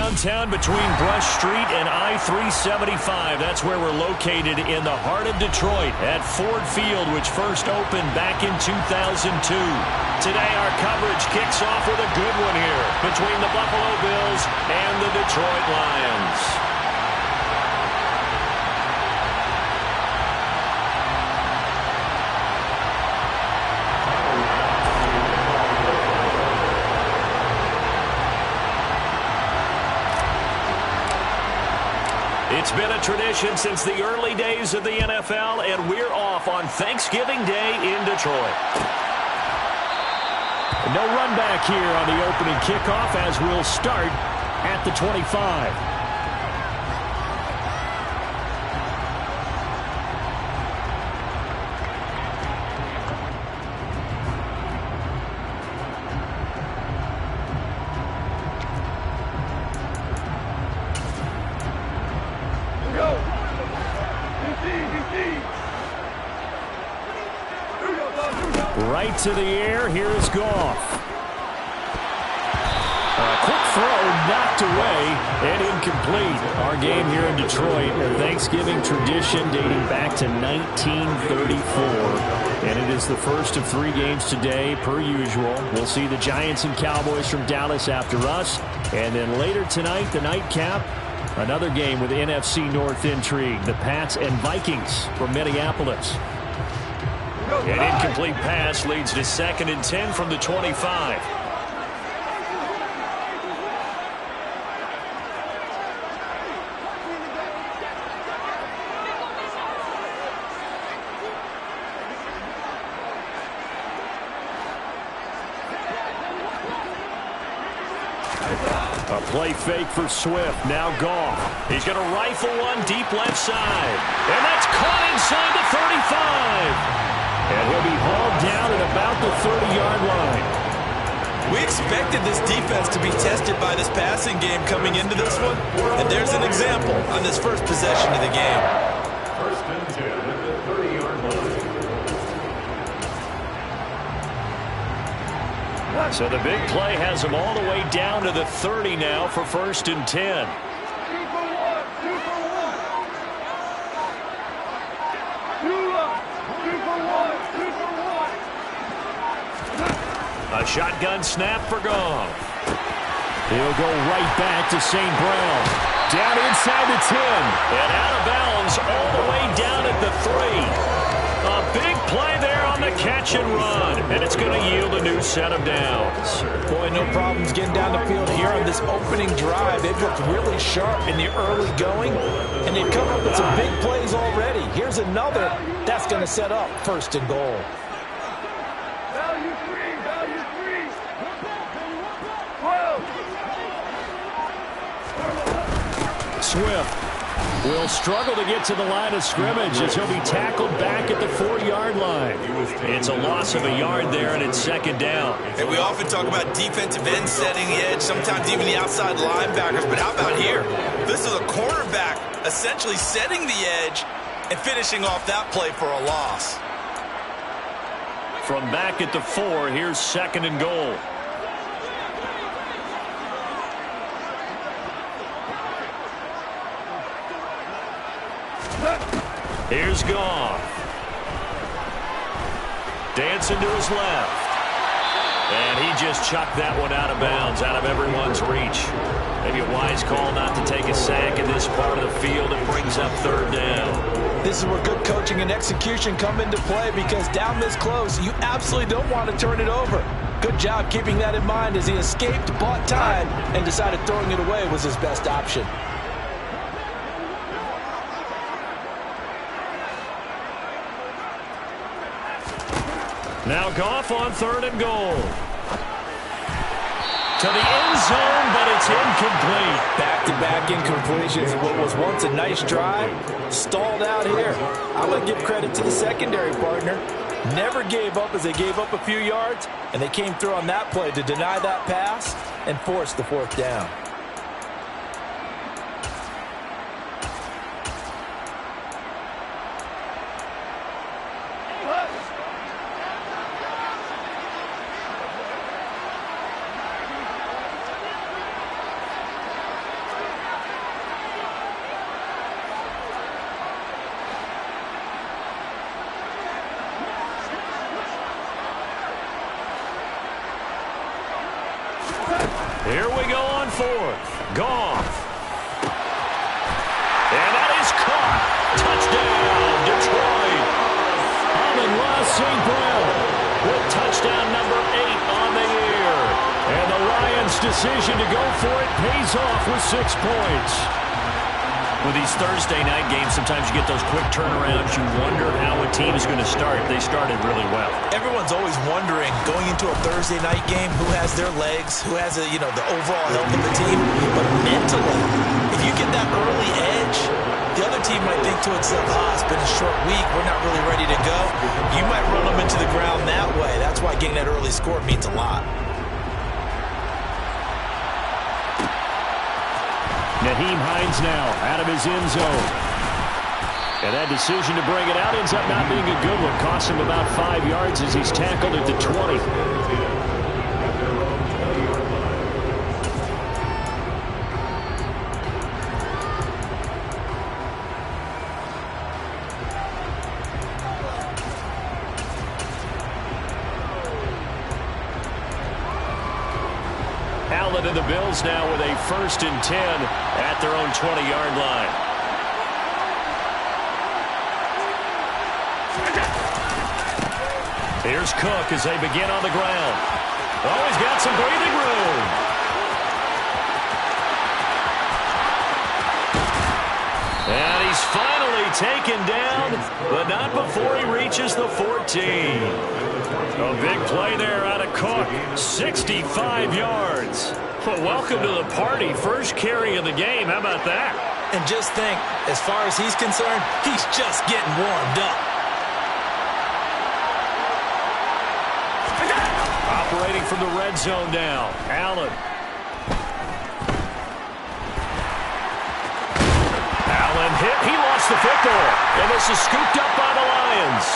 downtown between Brush Street and I-375. That's where we're located in the heart of Detroit at Ford Field, which first opened back in 2002. Today, our coverage kicks off with a good one here between the Buffalo Bills and the Detroit Lions. It's been a tradition since the early days of the NFL, and we're off on Thanksgiving Day in Detroit. No run back here on the opening kickoff as we'll start at the 25. Right to the air. Here is Goff. A quick throw knocked away and incomplete. Our game here in Detroit, a Thanksgiving tradition dating back to 1934. And it is the first of 3 games today, per usual. We'll see the Giants and Cowboys from Dallas after us. And then later tonight, the nightcap, another game with NFC North intrigue. The Pats and Vikings from Minneapolis. An incomplete pass leads to 2nd and 10 from the 25. A play fake for Swift. Now Goff. He's going to rifle one deep left side. And that's caught inside the 35. And he'll be hauled down at about the 30-yard line. We expected this defense to be tested by this passing game coming into this one. And there's an example on this first possession of the game. First and 10 at the 30-yard line. So the big play has him all the way down to the 30 now for 1st and 10. A shotgun snap for Goff. He'll go right back to St. Brown. Down inside the 10. And out of bounds all the way down at the 3. A big play there on the catch and run. And it's going to yield a new set of downs. Boy, no problems getting down the field here on this opening drive. They've looked really sharp in the early going. And they've come up with some big plays already. Here's another that's going to set up 1st and goal. Swift will struggle to get to the line of scrimmage as he'll be tackled back at the 4-yard line. It's a loss of a yard there, and it's 2nd down. And we often talk about defensive ends setting the edge, sometimes even the outside linebackers. But how about here? This is a cornerback essentially setting the edge and finishing off that play for a loss. From back at the 4, here's 2nd and goal. Here's Goff. Dancing to his left. And he just chucked that one out of bounds, out of everyone's reach. Maybe a wise call not to take a sack in this part of the field. It brings up 3rd down. This is where good coaching and execution come into play, because down this close, you absolutely don't want to turn it over. Good job keeping that in mind as he escaped, bought time, and decided throwing it away was his best option. Now Goff on 3rd and goal. To the end zone, but it's incomplete. Back-to-back incompletions. What was once a nice drive, stalled out here. I would give credit to the secondary partner. Never gave up as they gave up a few yards, and they came through on that play to deny that pass and force the 4th down. fourth. Goff. And that is caught. Touchdown, Detroit. Amon-Ra St. Brown with touchdown number 8 on the year. And the Lions' decision to go for it pays off with 6 points. With these Thursday night games, sometimes you get those quick turnarounds. You wonder how a team is going to start. They started really well. Everyone's always wondering, going into a Thursday night game, who has their legs, who has the overall health of the team. But mentally, if you get that early edge, the other team might think to itself, it's been a short week, we're not really ready to go. You might run them into the ground that way. That's why getting that early score means a lot. Nyheim Hines now out of his end zone. And that decision to bring it out ends up not being a good one. Costs him about 5 yards as he's tackled at the 20. Allen and the Bills now with a 1st and 10 at their own 20-yard line. Here's Cook as they begin on the ground. Oh, he's got some breathing room. And he's finally taken down, but not before he reaches the 14. A big play there out of Cook. 65 yards. Well, welcome to the party. First carry of the game. How about that? And just think, as far as he's concerned, he's just getting warmed up. Operating from the red zone now. Allen. Allen hit. He lost the football. And this is scooped up by the Lions.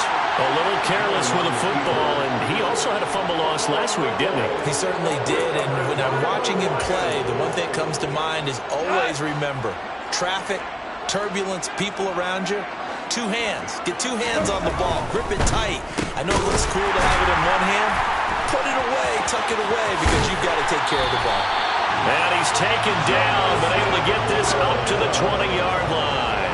A little careless with a football, and he also had a fumble loss last week, didn't he? He certainly did, and when I'm watching him play, the one thing that comes to mind is always remember, traffic, turbulence, people around you, 2 hands. Get 2 hands on the ball. Grip it tight. I know it looks cool to have it in one hand. Put it away, tuck it away, because you've got to take care of the ball. And he's taken down, but able to get this up to the 20-yard line.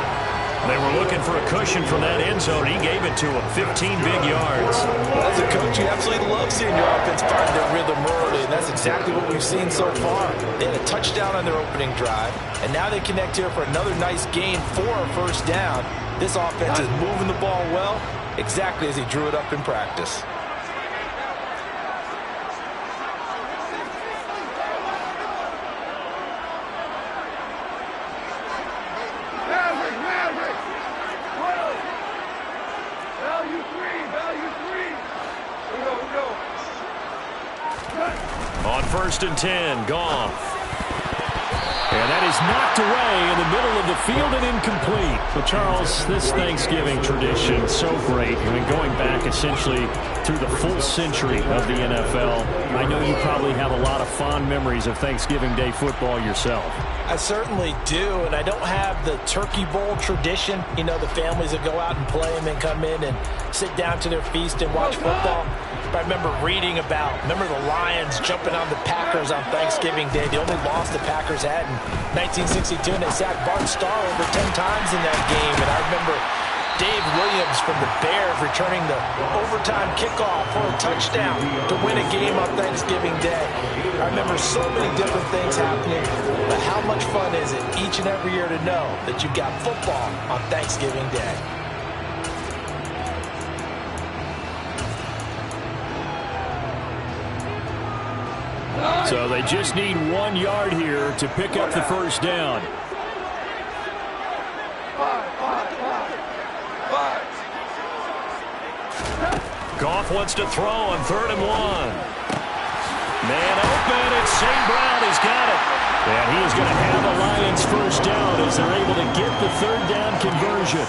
They were looking for a cushion from that end zone. He gave it to him. 15 big yards. Well, as a coach, you absolutely love seeing your offense find their rhythm early, and that's exactly what we've seen so far. They had a touchdown on their opening drive, and now they connect here for another nice gain for a 1st down. This offense is moving the ball well, exactly as he drew it up in practice. On 1st and 10, Goff. And that is knocked away in the middle of the field and incomplete. Well, Charles, this Thanksgiving tradition, so great. I mean, going back essentially through the full century of the NFL. I know you probably have a lot of fond memories of Thanksgiving Day football yourself. I certainly do, and I don't have the Turkey Bowl tradition. You know, the families that go out and play and then come in and sit down to their feast and watch football. But I remember reading about, the Lions jumping on the Packers on Thanksgiving Day. The only loss the Packers had in 1962, and they sacked Bart Starr over 10 times in that game. And I remember Dave Williams from the Bears returning the overtime kickoff for a touchdown to win a game on Thanksgiving Day. I remember so many different things happening, but how much fun is it each and every year to know that you've got football on Thanksgiving Day? So they just need 1 yard here to pick up the 1st down. Goff wants to throw on 3rd and 1. Man open, it's St. Brown. He's got it. And he is going to have a Lions 1st down as they're able to get the 3rd down conversion.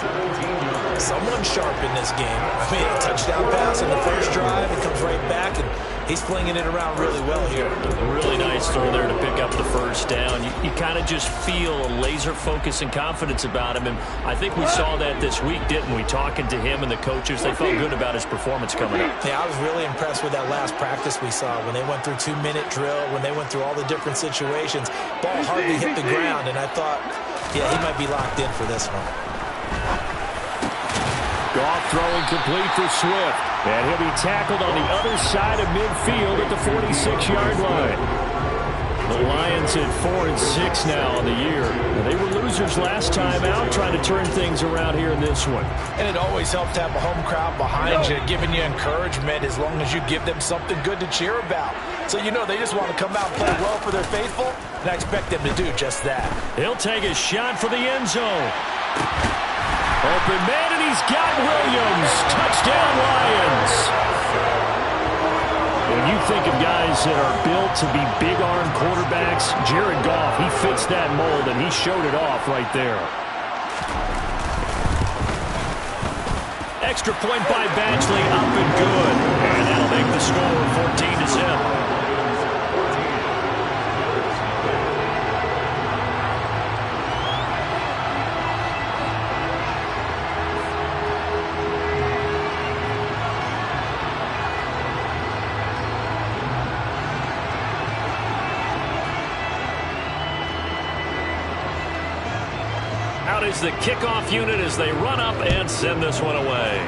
Someone sharp in this game. I mean, a touchdown pass on the first drive. It comes right back, and He's flinging it around really well here. A really nice throw there to pick up the first down. You kind of just feel a laser focus and confidence about him, and I think we saw that this week, didn't we? Talking to him and the coaches, they felt good about his performance coming up. Yeah, I was really impressed with that last practice we saw when they went through 2-minute drill, when they went through all the different situations. Ball hardly hit the ground, and I thought, yeah, he might be locked in for this one. Goff throwing complete for Swift. And he'll be tackled on the other side of midfield at the 46-yard line. The Lions at 4-6 now on the year. They were losers last time out, trying to turn things around here in this one. And it always helps to have a home crowd behind you, giving you encouragement as long as you give them something good to cheer about. So you know they just want to come out and play well for their faithful, and I expect them to do just that. He'll take a shot for the end zone. Open man, and he's got Williams. Touchdown, Lions. When you think of guys that are built to be big-arm quarterbacks, Jared Goff, he fits that mold, and he showed it off right there. Extra point by Badgley, up and good. And that'll make the score 14-0. Out is the kickoff unit as they run up and send this one away.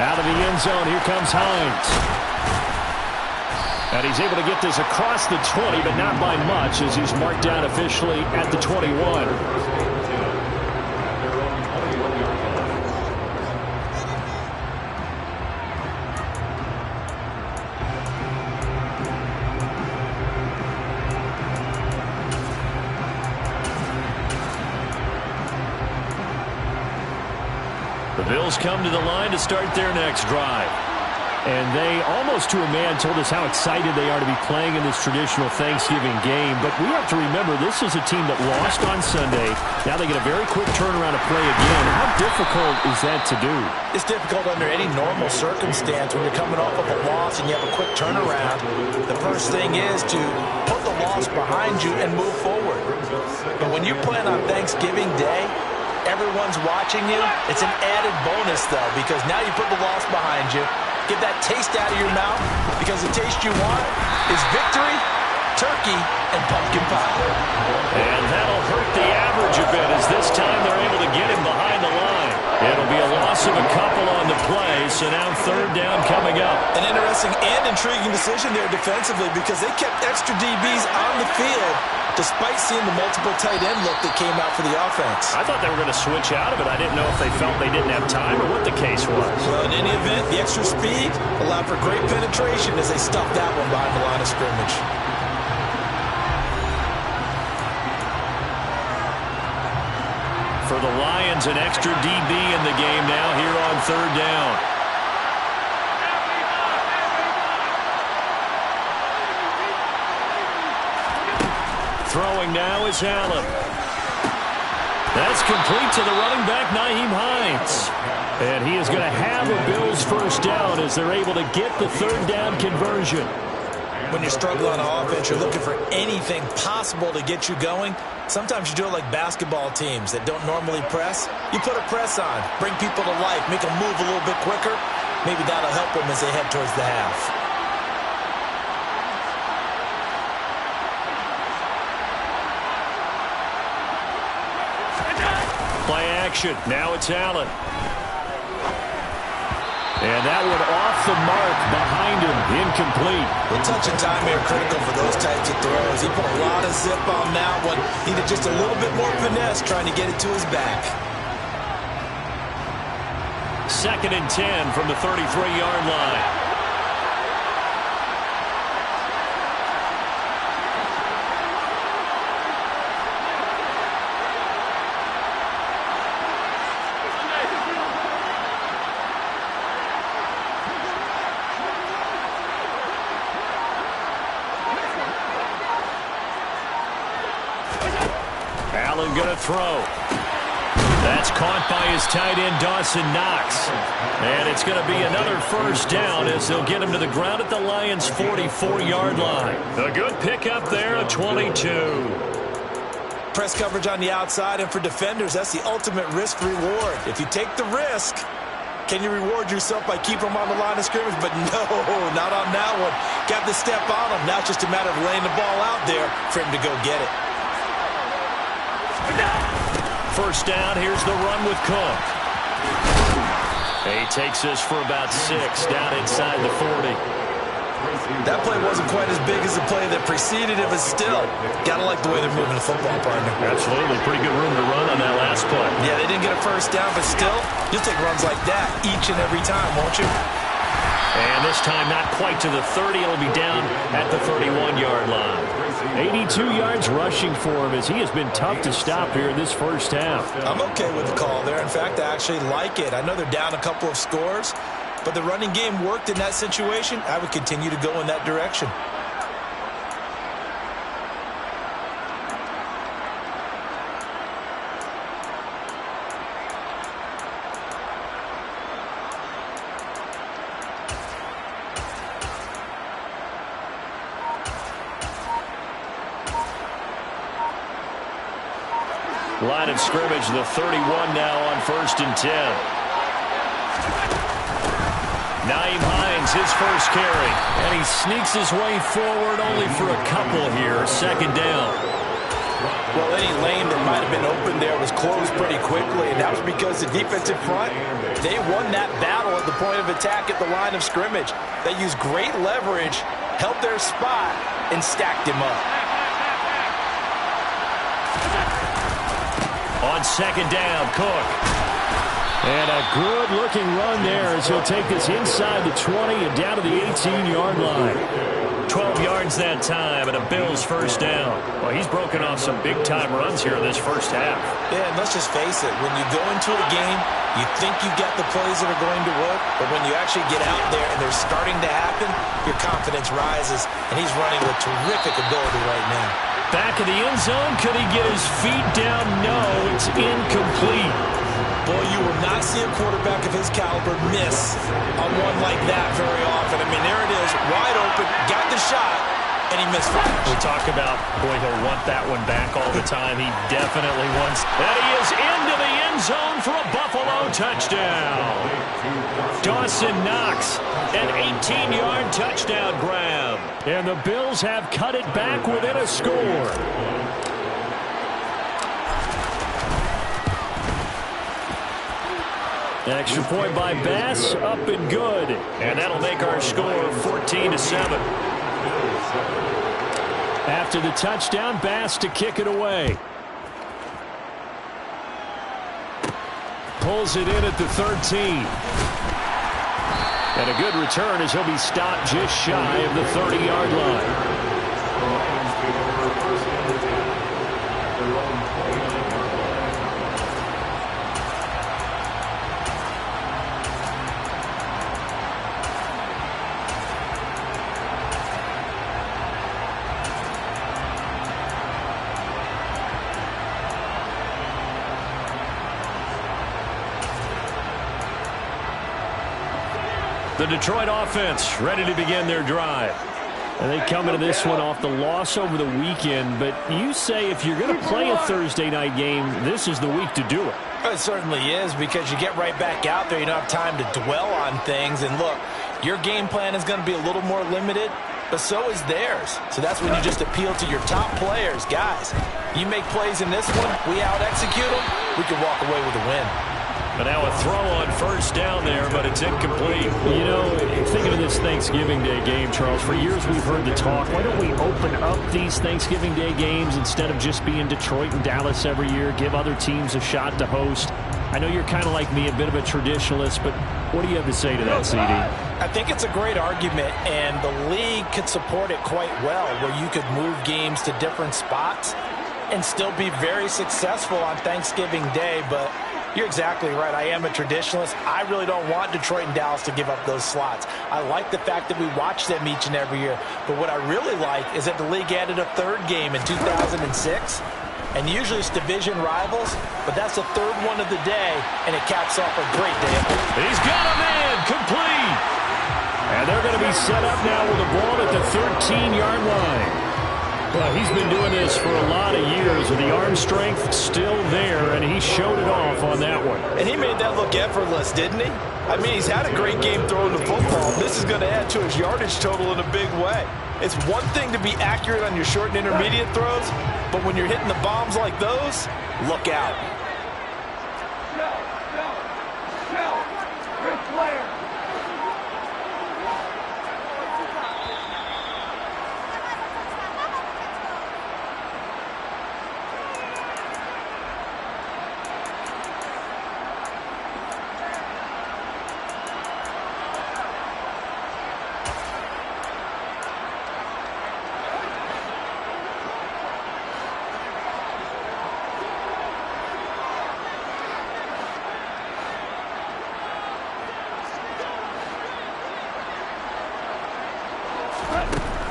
Out of the end zone, here comes Hines. And he's able to get this across the 20, but not by much, as he's marked down officially at the 21. The Bills come to the line to start their next drive. And they, almost to a man, told us how excited they are to be playing in this traditional Thanksgiving game. But we have to remember, this is a team that lost on Sunday. Now they get a very quick turnaround to play again. How difficult is that to do? It's difficult under any normal circumstance when you're coming off of a loss and you have a quick turnaround. The first thing is to put the loss behind you and move forward. But when you're playing on Thanksgiving Day, everyone's watching you. It's an added bonus, though, because now you put the loss behind you. Get that taste out of your mouth, because the taste you want is victory, turkey, and pumpkin pie. And that'll hurt the average a bit, as this time they're able to get him behind the line. It'll be a loss of a couple on the play, so now third down coming up. An interesting and intriguing decision there defensively, because they kept extra DBs on the field despite seeing the multiple tight end look that came out for the offense. I thought they were going to switch out of it. I didn't know if they felt they didn't have time or what the case was. Well, in any event, the extra speed allowed for great penetration as they stuffed that one behind the line of scrimmage. For the Lions, an extra DB in the game now here on third down. Throwing now is Allen. That's complete to the running back, Nyheim Hines. And he is going to have a Bills first down as they're able to get the third down conversion. When you're struggling on offense, you're looking for anything possible to get you going. Sometimes you do it like basketball teams that don't normally press. You put a press on, bring people to life, make them move a little bit quicker. Maybe that'll help them as they head towards the half. Play action. Now it's Allen. And that one off the mark behind him. Incomplete. The touch and time here critical for those types of throws. He put a lot of zip on that one. Needed just a little bit more finesse trying to get it to his back. 2nd and 10 from the 33-yard line. Allen going to throw. That's caught by his tight end, Dawson Knox. And it's going to be another first down as they'll get him to the ground at the Lions' 44-yard line. A good pickup there, a 22. Press coverage on the outside, and for defenders, that's the ultimate risk-reward. If you take the risk, can you reward yourself by keeping them on the line of scrimmage? But no, not on that one. Got to step on him. Now it's just a matter of laying the ball out there for him to go get it. First down, here's the run with Cook. He takes this for about 6 down inside the 40. That play wasn't quite as big as the play that preceded it, but still, gotta like the way they're moving the football, partner. Absolutely. Pretty good room to run on that last play. Yeah, they didn't get a first down, but still, you'll take runs like that each and every time, won't you? And this time not quite to the 30. It'll be down at the 31-yard line. 82 yards rushing for him as he has been tough to stop here in this first half. I'm okay with the call there. In fact, I actually like it. I know they're down a couple of scores, but the running game worked in that situation. I would continue to go in that direction. Line of scrimmage, the 31 now on 1st and 10. Nyheim Hines, his first carry. And he sneaks his way forward only for a couple here. 2nd down. Well, any lane that might have been open there was closed pretty quickly, and that was because the defensive front, they won that battle at the point of attack at the line of scrimmage. They used great leverage, held their spot, and stacked him up. On 2nd down, Cook. And a good-looking run there as he'll take this inside the 20 and down to the 18-yard line. 12 yards that time and a Bills first down. Well, he's broken off some big-time runs here in this first half. Yeah, and let's just face it. When you go into a game, you think you've got the plays that are going to work, but when you actually get out there and they're starting to happen, your confidence rises, and he's running with terrific ability right now. Back of the end zone. Could he get his feet down? No, it's incomplete. Boy, you will not see a quarterback of his caliber miss on one like that very often. I mean, there it is, wide open, got the shot, and he missed it. We talk about, boy, he'll want that one back all the time. He definitely wants. And he is into the end zone for a Buffalo touchdown. Dawson Knox, an 18-yard touchdown grab. And the Bills have cut it back within a score. Extra point by Bass, up and good. And that'll make our score 14-7. After the touchdown, Bass to kick it away. Pulls it in at the 13. And a good return as he'll be stopped just shy of the 30-yard line. The Detroit offense ready to begin their drive. And they come into this one off the loss over the weekend. But you say if you're going to play a Thursday night game, this is the week to do it. It certainly is, because you get right back out there. You don't have time to dwell on things. And look, your game plan is going to be a little more limited, but so is theirs. So that's when you just appeal to your top players. Guys, you make plays in this one, we out-execute them, we can walk away with a win. But now a throw on first down there, but it's incomplete. You know, thinking of this Thanksgiving Day game, Charles, for years we've heard the talk, why don't we open up these Thanksgiving Day games instead of just being Detroit and Dallas every year, give other teams a shot to host? I know you're kind of like me, a bit of a traditionalist, but what do you have to say to that, CD? I think it's a great argument, and the league could support it quite well, where you could move games to different spots and still be very successful on Thanksgiving Day, but you're exactly right. I am a traditionalist. I really don't want Detroit and Dallas to give up those slots. I like the fact that we watch them each and every year. But what I really like is that the league added a third game in 2006. And usually it's division rivals, but that's the third one of the day, and it caps off a great day. He's got a man, complete. And they're going to be set up now with the ball at the 13-yard line. Well, he's been doing this for a lot of years, with the arm strength still there, and he showed it off on that one. And he made that look effortless, didn't he? I mean, he's had a great game throwing the football. This is going to add to his yardage total in a big way. It's one thing to be accurate on your short and intermediate throws, but when you're hitting the bombs like those, look out.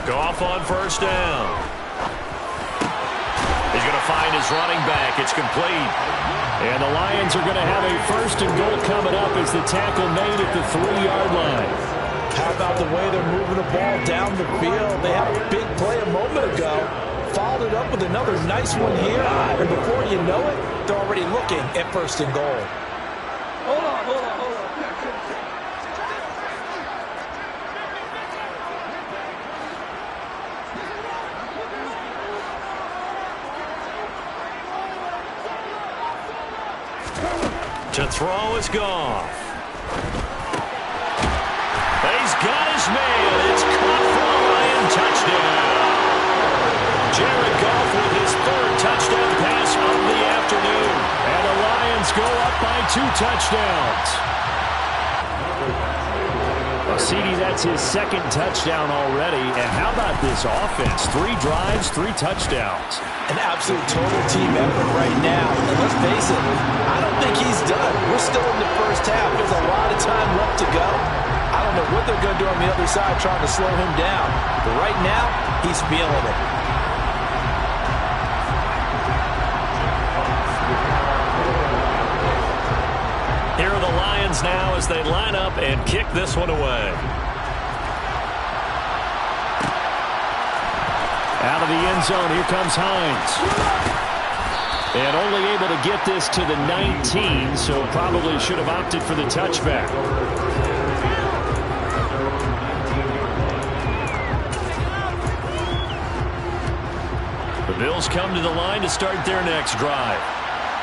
Goff on first down. He's going to find his running back. It's complete. And the Lions are going to have a first and goal coming up as the tackle made at the 3-yard line. How about the way they're moving the ball down the field? They had a big play a moment ago. Followed it up with another nice one here. And before you know it, they're already looking at first and goal. Hold on. To throw is Goff. He's got his man. It's caught for a Lion touchdown. Jared Goff with his third touchdown pass of the afternoon. And the Lions go up by 2 touchdowns. Well, CD, that's his second touchdown already. And how about this offense? 3 drives, 3 touchdowns. An absolute total team effort right now. And let's face it, I don't think he's done. We're still in the first half. There's a lot of time left to go. I don't know what they're going to do on the other side trying to slow him down. But right now, he's feeling it. Here are the Lions now as they line up and kick this one away. Out of the end zone, here comes Hines. And only able to get this to the 19, so probably should have opted for the touchback. The Bills come to the line to start their next drive.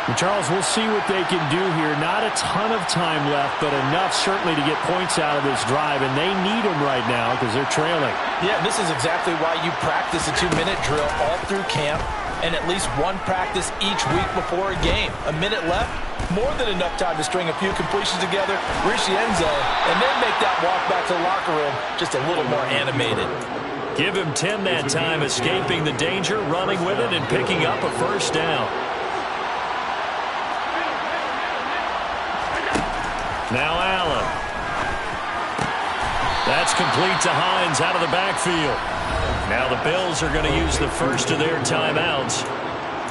And Charles, we'll see what they can do here. Not a ton of time left, but enough certainly to get points out of this drive, and they need them right now because they're trailing. Yeah, this is exactly why you practice a 2-minute drill all through camp and at least one practice each week before a game. A minute left, more than enough time to string a few completions together, reach the end zone, and then make that walk back to the locker room just a little more animated. Give him 10 that time, escaping the danger, running with it, and picking up a first down. Now Allen. That's complete to Hines out of the backfield. Now the Bills are going to use the first of their timeouts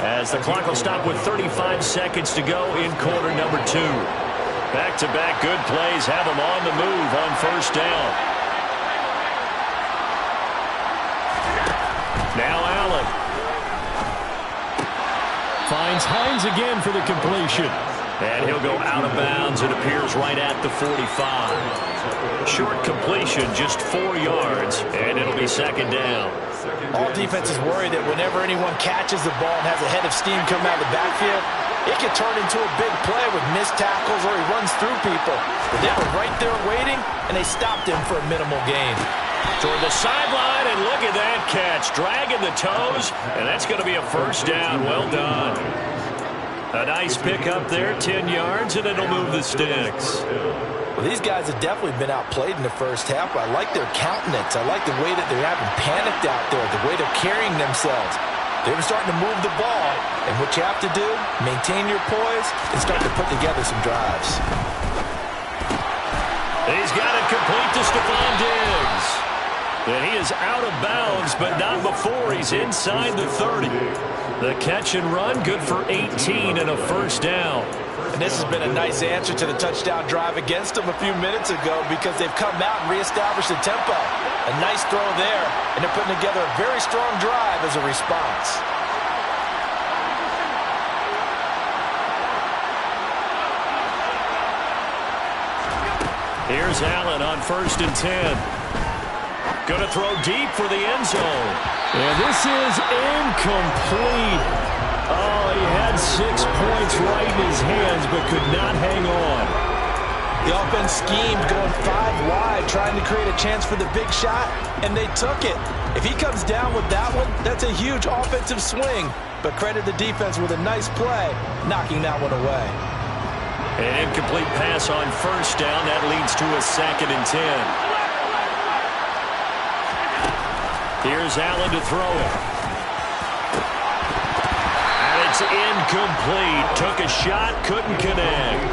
as the clock will stop with 35 seconds to go in quarter number 2. Back-to-back good plays have them on the move on first down. Now Allen. Finds Hines again for the completion. And he'll go out of bounds, it appears, right at the 45. Short completion, just 4 yards, and it'll be second down. All defenses worry that whenever anyone catches the ball and has a head of steam coming out of the backfield, it can turn into a big play with missed tackles or he runs through people. But they were right there waiting, and they stopped him for a minimal gain. Toward the sideline, and look at that catch. Dragging the toes, and that's going to be a first down. Well done. A nice pick up there, 10 yards, and it'll move the sticks. Well, these guys have definitely been outplayed in the first half. I like their countenance. I like the way that they're having panicked out there, the way they're carrying themselves. They're starting to move the ball, and what you have to do, maintain your poise and start to put together some drives. He's got it complete to Stephon Diggs. And he is out of bounds, but not before he's inside the 30. The catch and run, good for 18 and a first down. And this has been a nice answer to the touchdown drive against them a few minutes ago because they've come out and reestablished the tempo. A nice throw there, and they're putting together a very strong drive as a response. Here's Allen on 1st and 10. Going to throw deep for the end zone. And this is incomplete. Oh, he had 6 points right in his hands, but could not hang on. The offense schemed going 5 wide, trying to create a chance for the big shot, and they took it. If he comes down with that one, that's a huge offensive swing. But credit the defense with a nice play, knocking that one away. An incomplete pass on 1st down. That leads to a 2nd and 10. Here's Allen to throw it. And it's incomplete. Took a shot, couldn't connect.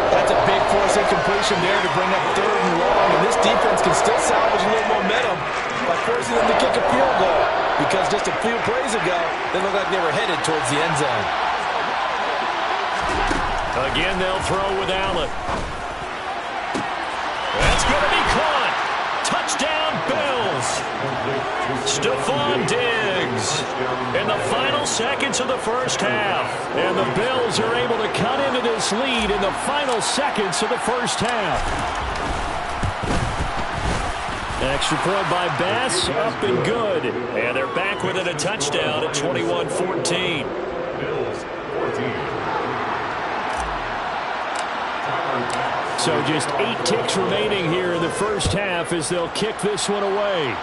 That's a big force incompletion there to bring up 3rd and long. And this defense can still salvage a little momentum by forcing them to kick a field goal. Because just a few plays ago, they looked like they were headed towards the end zone. Again, they'll throw with Allen. That's going to be caught. Touchdown, Bills. Stephon Diggs in the final seconds of the first half. And the Bills are able to cut into this lead in the final seconds of the first half. Extra point by Bass, up and good. And they're back within a touchdown at 21-14. Bills 14. So just 8 ticks remaining here in the first half as they'll kick this one away.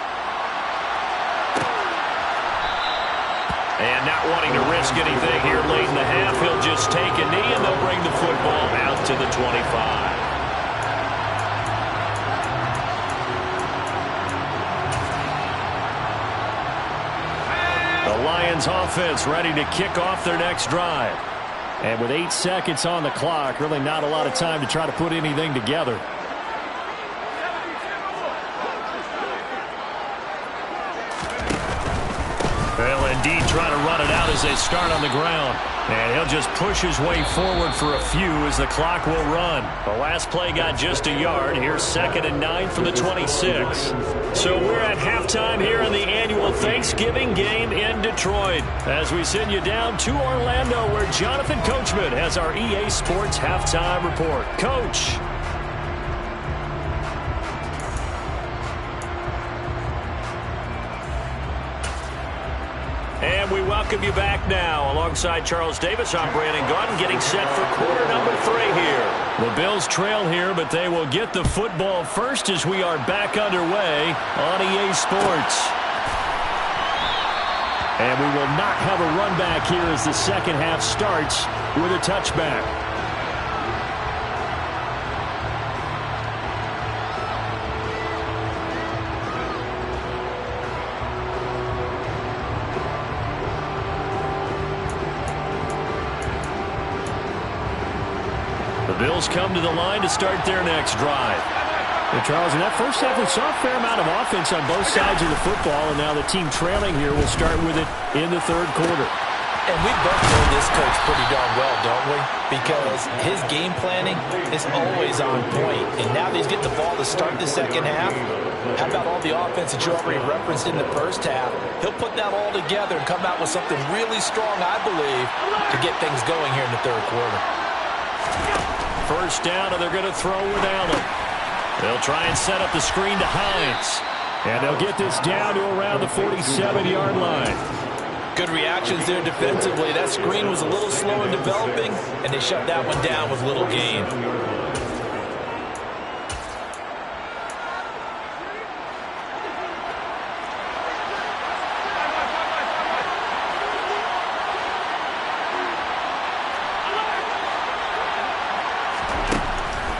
And not wanting to risk anything here late in the half, he'll just take a knee and they'll bring the football out to the 25. The Lions offense ready to kick off their next drive. And with 8 seconds on the clock, really not a lot of time to try to put anything together. Well, indeed, trying to run it out as they start on the ground. And he'll just push his way forward for a few as the clock will run. The last play got just a yard. Here's 2nd and 9 for the 26. So we're at halftime here in the annual Thanksgiving game in Detroit. As we send you down to Orlando where Jonathan Coachman has our EA Sports halftime report. Coach. And we welcome you back now. Alongside Charles Davis, I'm Brandon Gaudin, getting set for quarter number 3 here. The Bills trail here, but they will get the football first as we are back underway on EA Sports. And we will not have a run back here as the second half starts with a touchback. Bills come to the line to start their next drive. And Charles, in that first half, we saw a fair amount of offense on both sides of the football, and now the team trailing here will start with it in the 3rd quarter. And we both know this coach pretty darn well, don't we? Because his game planning is always on point. And now that he's getting the ball to start the second half, how about all the offense that you already referenced in the first half? He'll put that all together and come out with something really strong, I believe, to get things going here in the 3rd quarter. First down, and they're going to throw with Allen. They'll try and set up the screen to Hines. And they'll get this down to around the 47-yard line. Good reactions there defensively. That screen was a little slow in developing, and they shut that one down with little gain.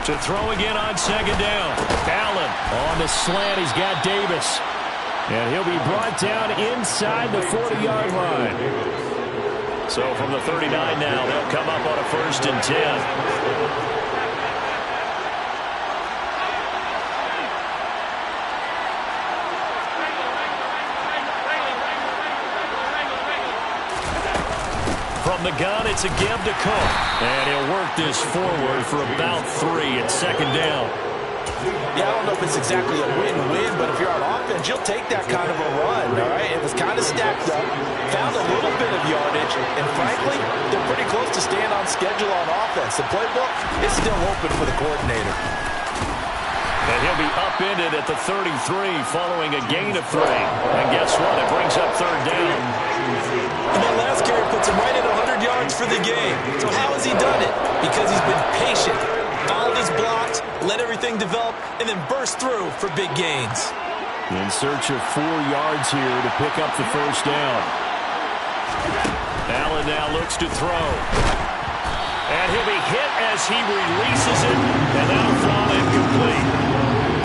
To throw again on 2nd down. Allen on the slant. He's got Davis. And he'll be brought down inside the 40-yard line. So from the 39 now, they'll come up on a 1st and 10. From the gun, it's a give to Cook. And he'll work this forward for about 3 at second down. Yeah, I don't know if it's exactly a win-win, but if you're on offense, you'll take that kind of a run, all right? It was kind of stacked up, found a little bit of yardage, and frankly, they're pretty close to staying on schedule on offense. The playbook is still open for the coordinator. And he'll be upended at the 33 following a gain of 3. And guess what? It brings up third down. And that last carry puts him right at 100 yards for the game. So how has he done it? Because he's been patient, followed his blocks, let everything develop, and then burst through for big gains. In search of 4 yards here to pick up the first down. Allen now looks to throw. And he'll be hit as he releases it, and that'll fall incomplete.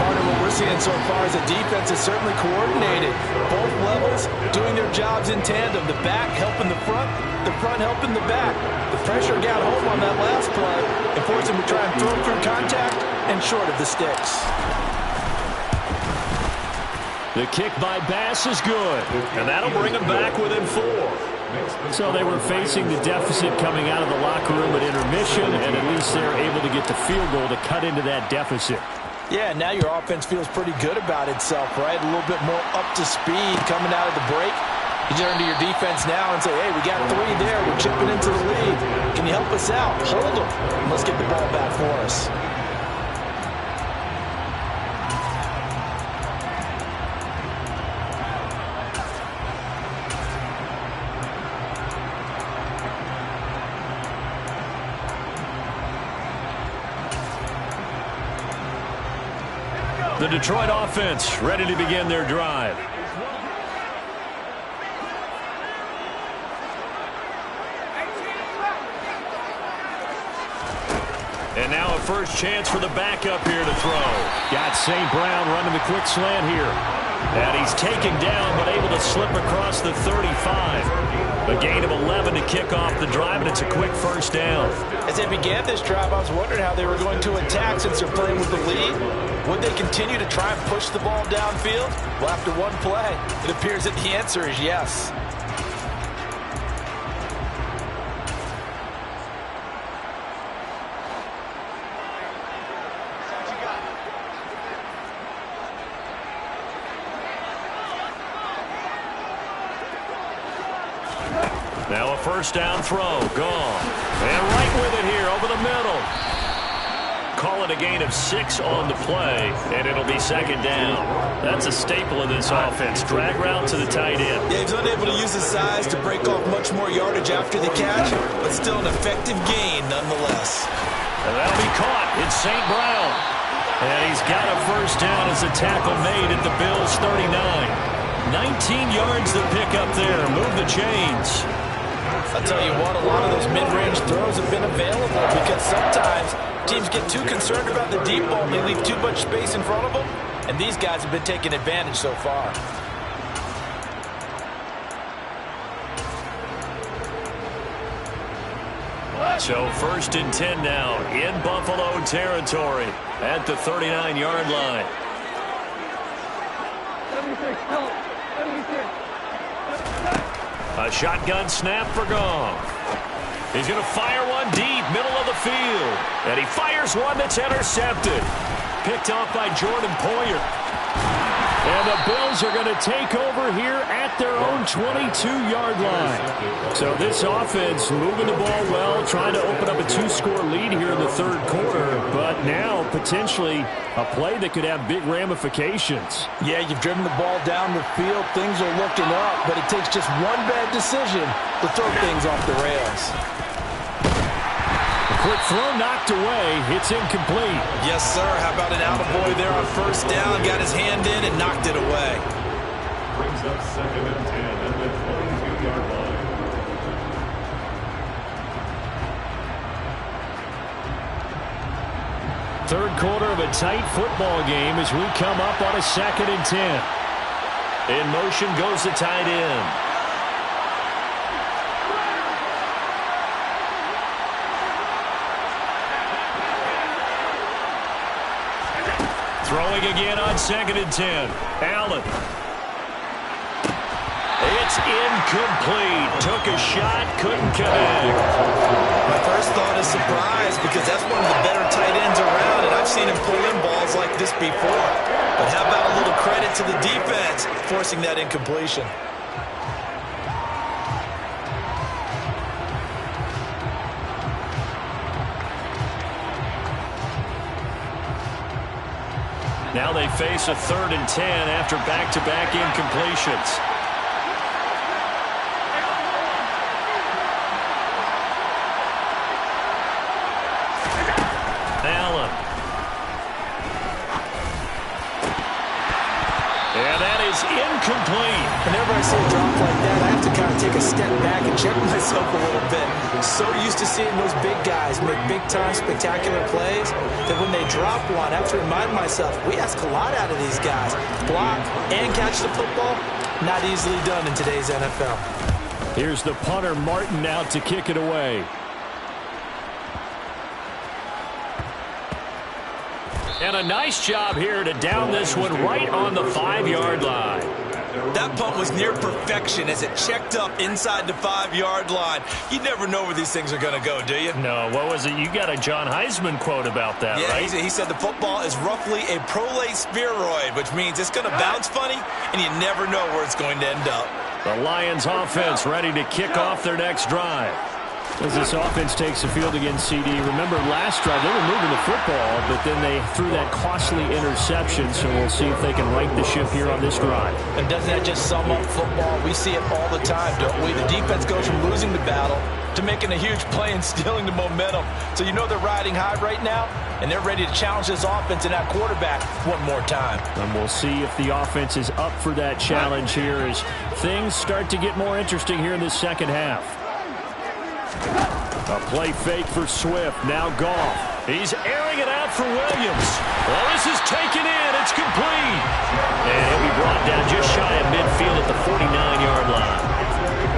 Part of what we're seeing so far is the defense is certainly coordinated. Both levels doing their jobs in tandem. The back helping the front helping the back. The pressure got home on that last play and forced him to try and throw through contact and short of the sticks. The kick by Bass is good, and that'll bring him back within 4. So they were facing the deficit coming out of the locker room at intermission, and at least they're able to get the field goal to cut into that deficit. Yeah, now your offense feels pretty good about itself, right? A little bit more up to speed coming out of the break. You turn to your defense now and say, hey, we got 3 there. We're chipping into the lead. Can you help us out? Hold them. Let's get the ball back for us. The Detroit offense ready to begin their drive. And now a first chance for the backup here to throw. Got St. Brown running the quick slant here. And he's taken down but able to slip across the 35. A gain of 11 to kick off the drive, and it's a quick first down. As they began this drive, I was wondering how they were going to attack since they're playing with the lead. Would they continue to try and push the ball downfield? Well, after one play, it appears that the answer is yes. Now a first down throw, gone. And right with it here, over the middle. Call it a gain of 6 on the play, and it'll be second down. That's a staple of this offense. Drag route to the tight end. Yeah, he's unable to use his size to break off much more yardage after the catch, but still an effective gain nonetheless. And that'll be caught. It's St. Brown. And he's got a first down as a tackle made at the Bills' 39. 19 yards to pick up there. Move the chains. I'll tell you what, a lot of those mid-range throws have been available because sometimes teams get too concerned about the deep ball and they leave too much space in front of them, and these guys have been taking advantage so far. So first and 10 now in Buffalo territory at the 39-yard line. A shotgun snap for Goff. He's going to fire one deep, middle of the field. And he fires one that's intercepted. Picked off by Jordan Poyer. And the Bills are going to take over here at their own 22-yard line. So this offense moving the ball well, trying to open up a 2-score lead here in the third quarter. But now potentially a play that could have big ramifications. Yeah, you've driven the ball down the field. Things are looking up, but it takes just one bad decision to throw things off the rails. Quick throw knocked away. It's incomplete. Yes, sir. How about an attaboy there on first down? Got his hand in and knocked it away. Brings up second and 10 at the 22-yard line. Third quarter of a tight football game as we come up on a second and 10. In motion goes the tight end. Throwing again on second and 10. Allen. it's incomplete. Took a shot, couldn't connect. My first thought is surprise because that's one of the better tight ends around, and I've seen him pull in balls like this before. But how about a little credit to the defense forcing that incompletion? Now they face a 3rd and 10 after back-to-back incompletions. Allen. And that is incomplete. Whenever I see a drop like that, I have to kind of take a step back and check myself a little bit. So used to seeing those big guys make big-time spectacular plays that when they drop one, I have to remind myself, we ask a lot out of these guys. Block and catch the football, not easily done in today's NFL. Here's the punter, Martin, out to kick it away. And a nice job here to down this one right on the 5-yard line. That punt was near perfection as it checked up inside the 5-yard line. You never know where these things are going to go, do you? No, what was it? You got a John Heisman quote about that, yeah, right? He said the football is roughly a prolate spheroid, which means it's going to bounce funny, and you never know where it's going to end up. The Lions offense ready to kick off their next drive. As this offense takes the field against CD, remember last drive they were moving the football, but then they threw that costly interception, so we'll see if they can right the ship here on this drive. And doesn't that just sum up football? We see it all the time, don't we? The defense goes from losing the battle to making a huge play and stealing the momentum. So you know they're riding high right now, and they're ready to challenge this offense and that quarterback one more time. And we'll see if the offense is up for that challenge here as things start to get more interesting here in the second half. A play fake for Swift. Now Goff. He's airing it out for Williams. Well, this is taken in. It's complete. And he'll be brought down just shy of midfield at the 49-yard line.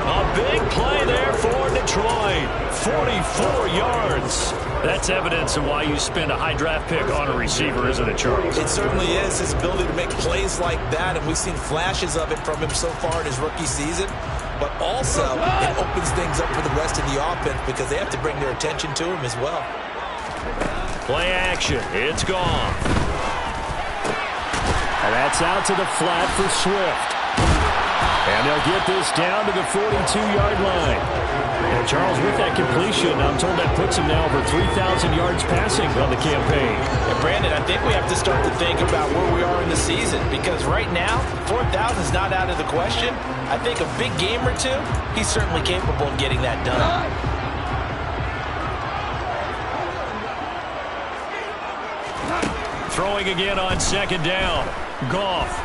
A big play there for Detroit. 44 yards. That's evidence of why you spend a high draft pick on a receiver, isn't it, Charles? It certainly is. His ability to make plays like that, and we've seen flashes of it from him so far in his rookie season. But also, it opens things up for the rest of the offense because they have to bring their attention to him as well. Play action. It's gone. And that's out to the flat for Swift. And they'll get this down to the 42-yard line. And Charles, with that completion, I'm told that puts him now over 3,000 yards passing on the campaign. And Brandon, I think we have to start to think about where we are in the season because right now, 4,000 is not out of the question. I think a big game or two, he's certainly capable of getting that done. Throwing again on second down. Goff.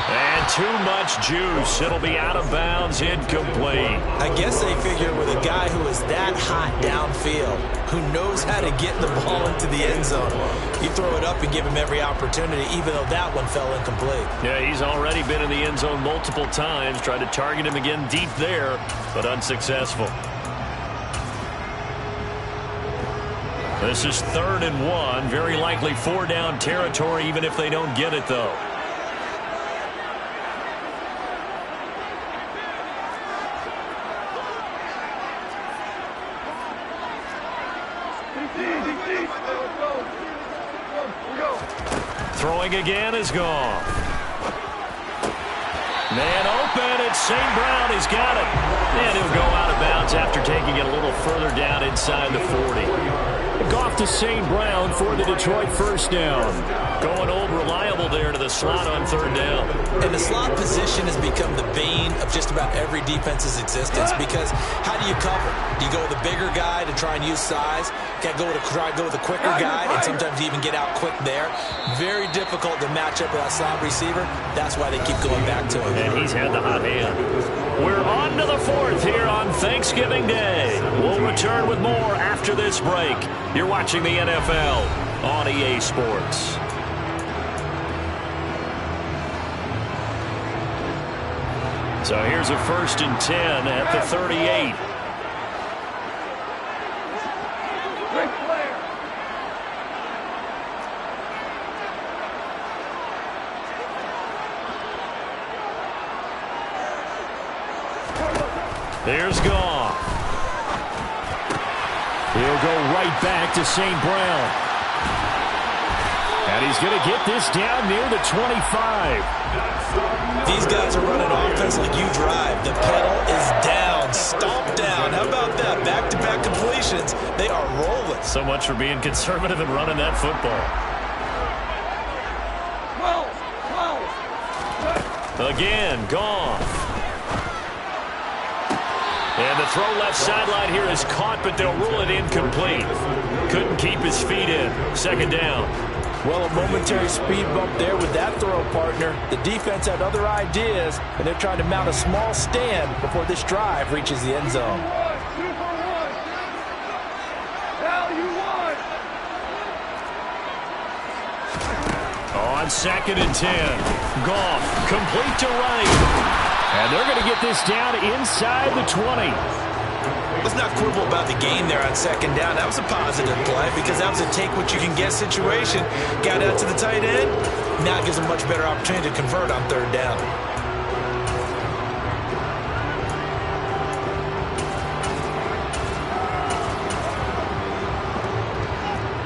And too much juice. It'll be out of bounds, incomplete. I guess they figure with a guy who is that hot downfield, who knows how to get the ball into the end zone, you throw it up and give him every opportunity, even though that one fell incomplete. Yeah, he's already been in the end zone multiple times. Tried to target him again deep there, but unsuccessful. This is 3rd and 1. Very likely 4-down territory, even if they don't get it, though. Throwing again is gone. Man open, it's St. Brown. He's got it. And he'll go out of bounds after taking it a little further down inside the 40. Goff to St. Brown for the Detroit first down. Going old reliable there to the slot on 3rd down. And the slot position has become the bane of just about every defense's existence because how do you cover? Do you go with a bigger guy to try and use size? Can't try to go with a quicker guy and sometimes even get out quick there. Very difficult to match up with that slot receiver. That's why they keep going back to him. And he's had the hot hand. We're on to the 4th here on Thanksgiving Day. We'll return with more after this break. You're watching the NFL on EA Sports. So here's a 1st and 10 at the 38. Here's Goff. He'll go right back to St. Brown. And he's going to get this down near the 25. These guys are running offense like you drive. The pedal is down, stomp down. How about that? Back-to-back completions. They are rolling. So much for being conservative and running that football. Again, Goff. And the throw left sideline here is caught, but they'll rule it incomplete. Couldn't keep his feet in. Second down. Well, a momentary speed bump there with that throw, partner. The defense had other ideas, and they're trying to mount a small stand before this drive reaches the end zone. On 2nd and 10. Goff, complete to right. And they're going to get this down inside the 20. Let's not quibble about the gain there on 2nd down. That was a positive play because that was a take-what-you-can-get situation. Got out to the tight end. Now it gives a much better opportunity to convert on 3rd down.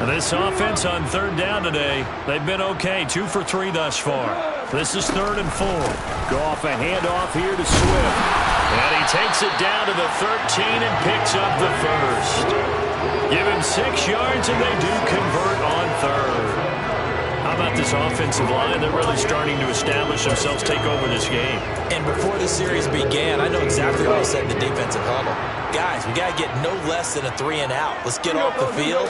And this offense on 3rd down today, they've been okay. 2 for 3 thus far. This is 3rd and 4. Goff a handoff here to Swift. And he takes it down to the 13 and picks up the first. Give him 6 yards, and they do convert on 3rd. How about this offensive line? They're really starting to establish themselves, take over this game. And before the series began, I know exactly what I said in the defensive huddle. Guys, we got to get no less than a 3 and out. Let's get off the field.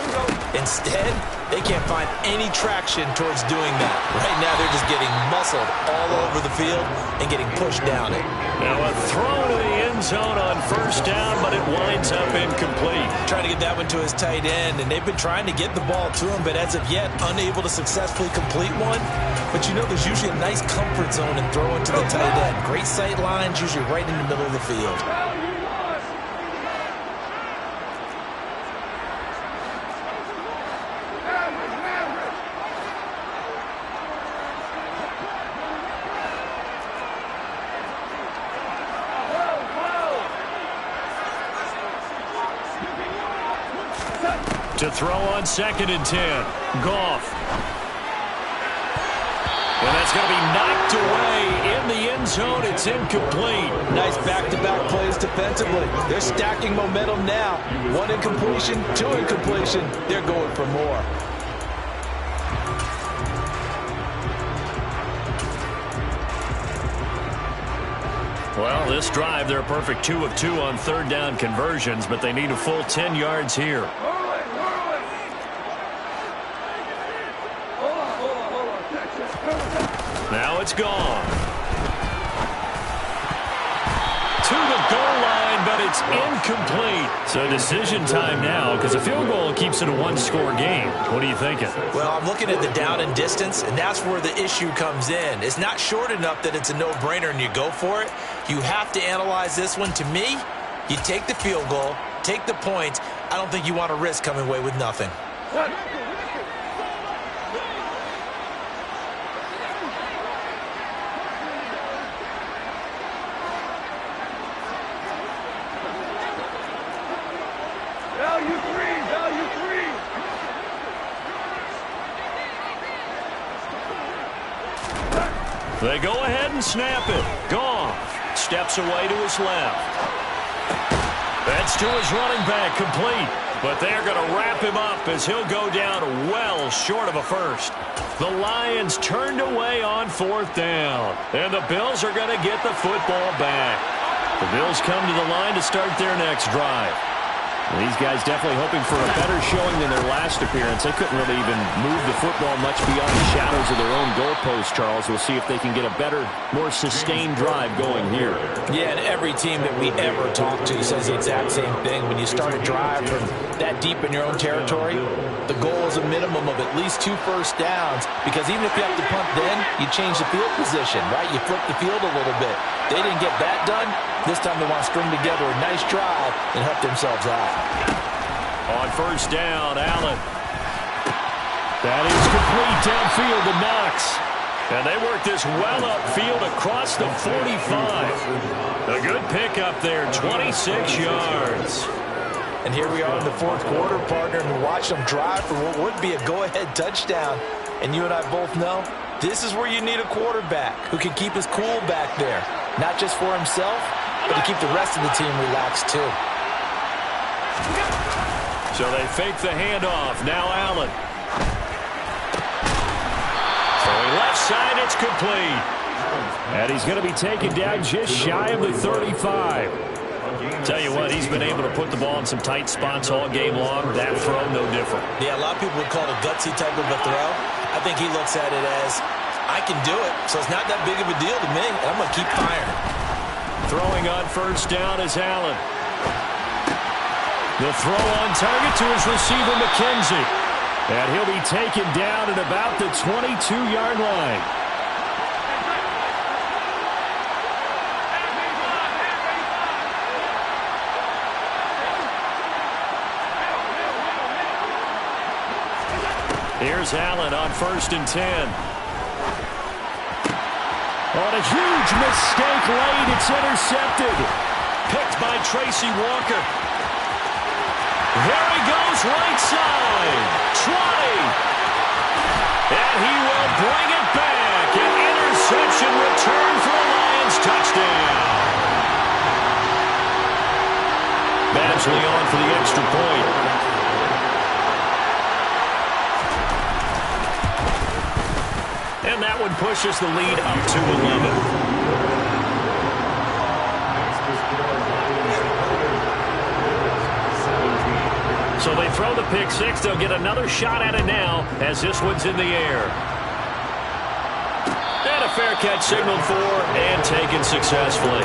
Instead, they can't find any traction towards doing that. Right now, they're just getting muscled all over the field and getting pushed down it. Now a throw to the end zone on 1st down, but it winds up incomplete. Trying to get that one to his tight end, and they've been trying to get the ball to him, but as of yet, unable to successfully complete one. But you know there's usually a nice comfort zone in throwing to the tight end. Great sight lines, usually right in the middle of the field. To throw on 2nd and 10. Goff. And that's going to be knocked away in the end zone. It's incomplete. Nice back-to-back plays defensively. They're stacking momentum now. 1 incompletion, 2 incompletion. They're going for more. Well, this drive, they're a perfect 2 of 2 on 3rd down conversions, but they need a full 10 yards here. Now it's gone. To the goal line, but it's incomplete. So decision time now, because a field goal keeps it a 1-score game. What are you thinking? Well, I'm looking at the down and distance, and that's where the issue comes in. It's not short enough that it's a no-brainer and you go for it. You have to analyze this one. To me, you take the field goal, take the points. I don't think you want to risk coming away with nothing. They go ahead and snap it. Goff steps away to his left. That's to his running back, complete. But they're going to wrap him up as he'll go down well short of a first. The Lions turned away on 4th down. And the Bills are going to get the football back. The Bills come to the line to start their next drive. These guys definitely hoping for a better showing than their last appearance. They couldn't really even move the football much beyond the shadows of their own goalpost, Charles. We'll see if they can get a better, more sustained drive going here. Yeah, and every team that we ever talk to says the exact same thing. When you start a drive from that deep in your own territory, the goal is a minimum of at least 2 first downs, because even if you have to punt then, you change the field position, right? You flip the field a little bit. They didn't get that done. This time they want to string together a nice drive and help themselves out. On 1st down, Allen. That is complete downfield to Knox. And they work this well upfield across the 45. A good pickup there, 26 yards. And here we are in the fourth quarter, partner, and we watch them drive for what would be a go-ahead touchdown. And you and I both know this is where you need a quarterback who can keep his cool back there. Not just for himself, but to keep the rest of the team relaxed too. So they fake the handoff. Now Allen. Throwing left side, it's complete. And he's going to be taken down just shy of the 35. Tell you what, he's been able to put the ball in some tight spots all game long. That throw, no different. Yeah, a lot of people would call it a gutsy type of a throw. I think he looks at it as, I can do it, so it's not that big of a deal to me, and I'm going to keep firing. Throwing on first down is Allen. The throw on target to his receiver, McKenzie. And he'll be taken down at about the 22-yard line. Here's Allen on 1st and 10. On a huge mistake late, it's intercepted. Picked by Tracy Walker. There he goes, right side. 20. And he will bring it back. An interception return for the Lions. Touchdown. Badgley on for the extra point. And that one pushes the lead up to 11. So they throw the pick six. They'll get another shot at it now as this one's in the air. And a fair catch signaled for and taken successfully.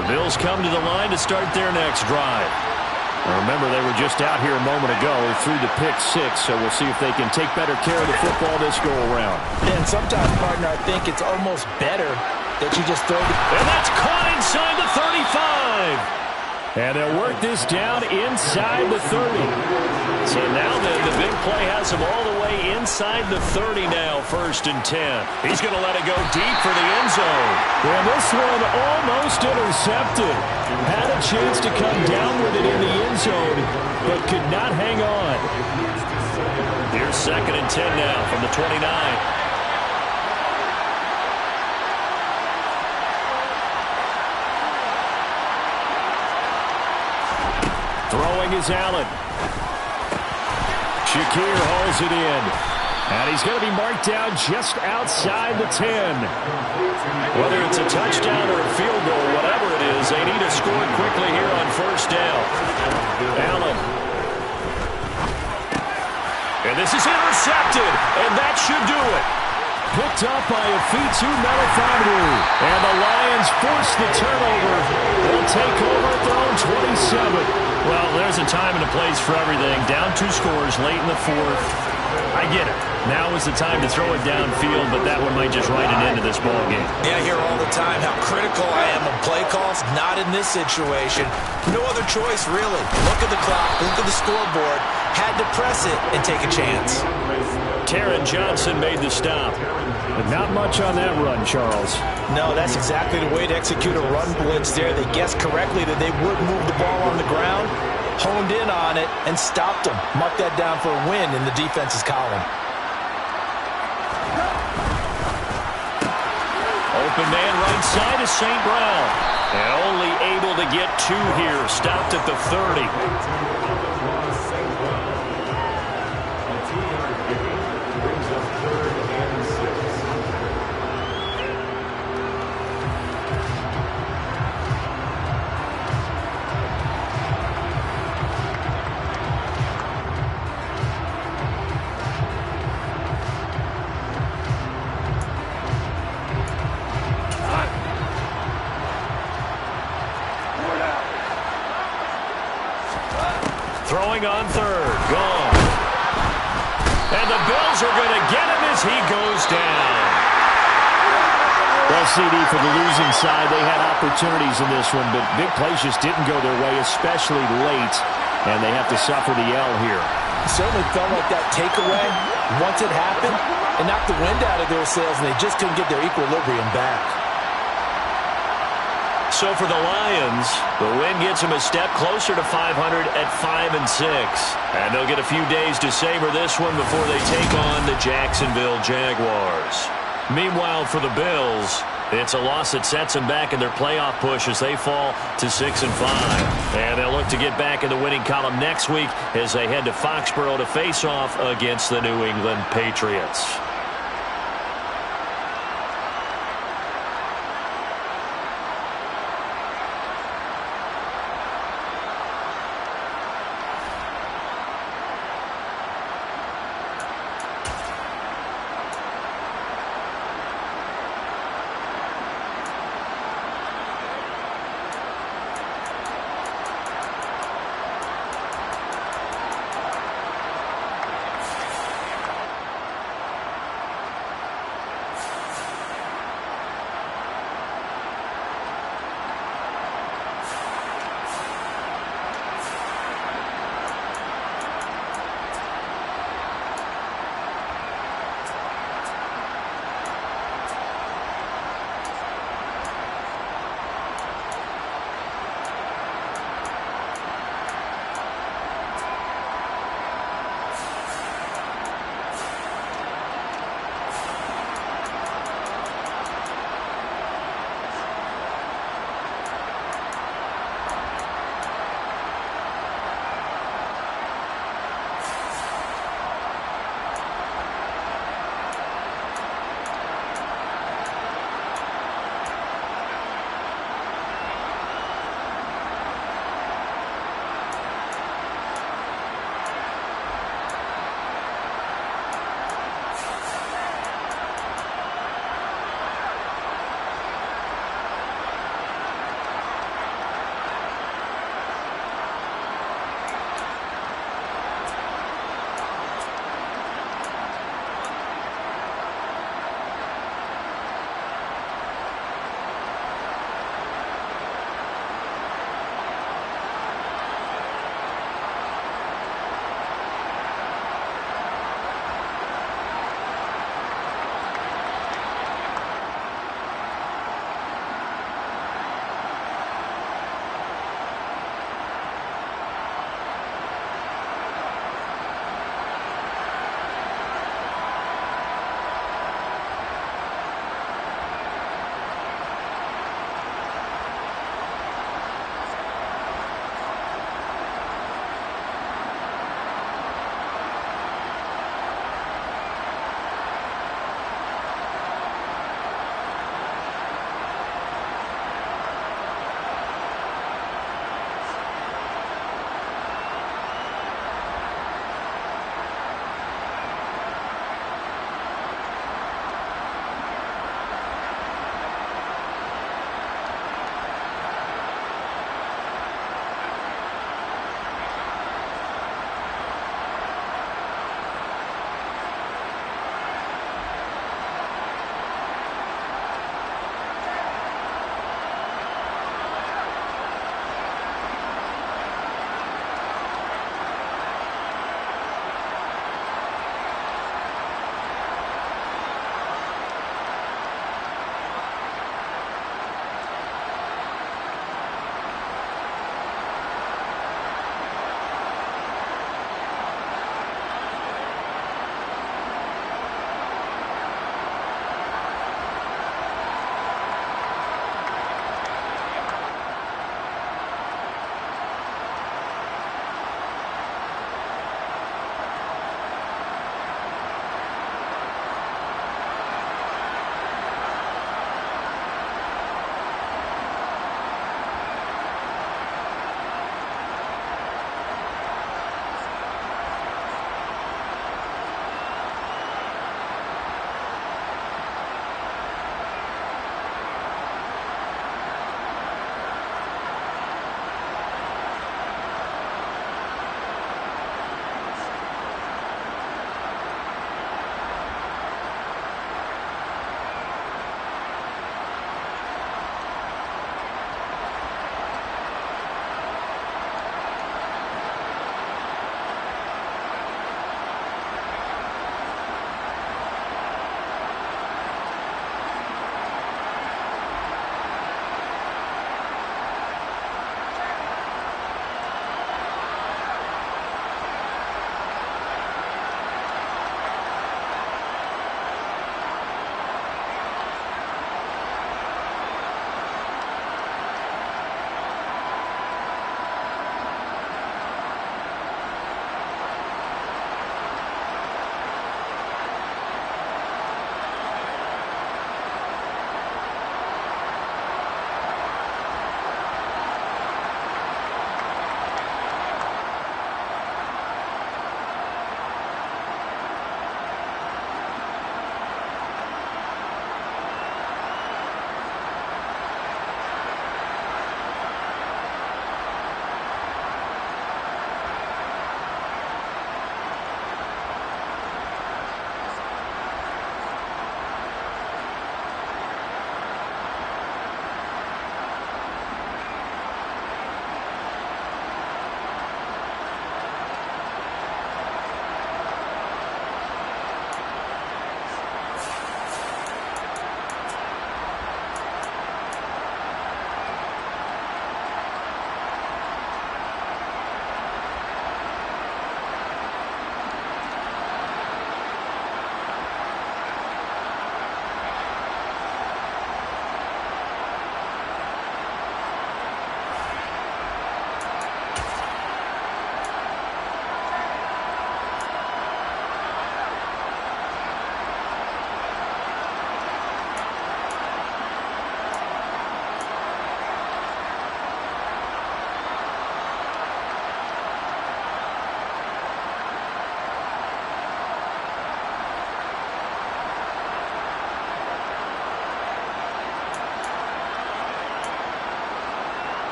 The Bills come to the line to start their next drive. Remember, they were just out here a moment ago through the pick six, so we'll see if they can take better care of the football this go-around. And sometimes, partner, I think it's almost better that you just throw the... And that's caught inside the 35. And they'll work this down inside the 30. So now then, the big play has him all the way inside the 30 now, 1st and 10. He's going to let it go deep for the end zone. And this one almost intercepted. Had a chance to come down with it in the end zone, but could not hang on. Here's 2nd and 10 now from the 29. Throwing is Allen. Shakir hauls it in. And he's going to be marked down just outside the 10. Whether it's a touchdown or a field goal, whatever it is, they need to score quickly here on 1st down. Allen. And this is intercepted, and that should do it. Picked up by Afitu Melifonwu. And the Lions force the turnover. They'll take over at their own 27. Well, there's a time and a place for everything. Down 2 scores late in the 4th. I get it. Now is the time to throw it downfield, but that one might just write an end to this ball game. Yeah, I hear all the time how critical I am of play calls. Not in this situation. No other choice, really. Look at the clock. Look at the scoreboard. Had to press it and take a chance. Taron Johnson made the stop. But not much on that run, Charles. No, that's exactly the way to execute a run blitz there. They guessed correctly that they would move the ball on the ground, honed in on it, and stopped them. Mark that down for a win in the defense's column. Open man right side is St. Brown. And only able to get 2 here. Stopped at the 30. Throwing on 3rd. Gone. And the Bills are going to get him as he goes down. Well, CD, for the losing side, they had opportunities in this one, but big plays just didn't go their way, especially late. And they have to suffer the L here. It certainly felt like that takeaway, once it happened, it knocked the wind out of their sails, and they just couldn't get their equilibrium back. So for the Lions, the win gets them a step closer to 500 at 5-6. And they'll get a few days to savor this one before they take on the Jacksonville Jaguars. Meanwhile, for the Bills, it's a loss that sets them back in their playoff push as they fall to 6-5. And they'll look to get back in the winning column next week as they head to Foxborough to face off against the New England Patriots.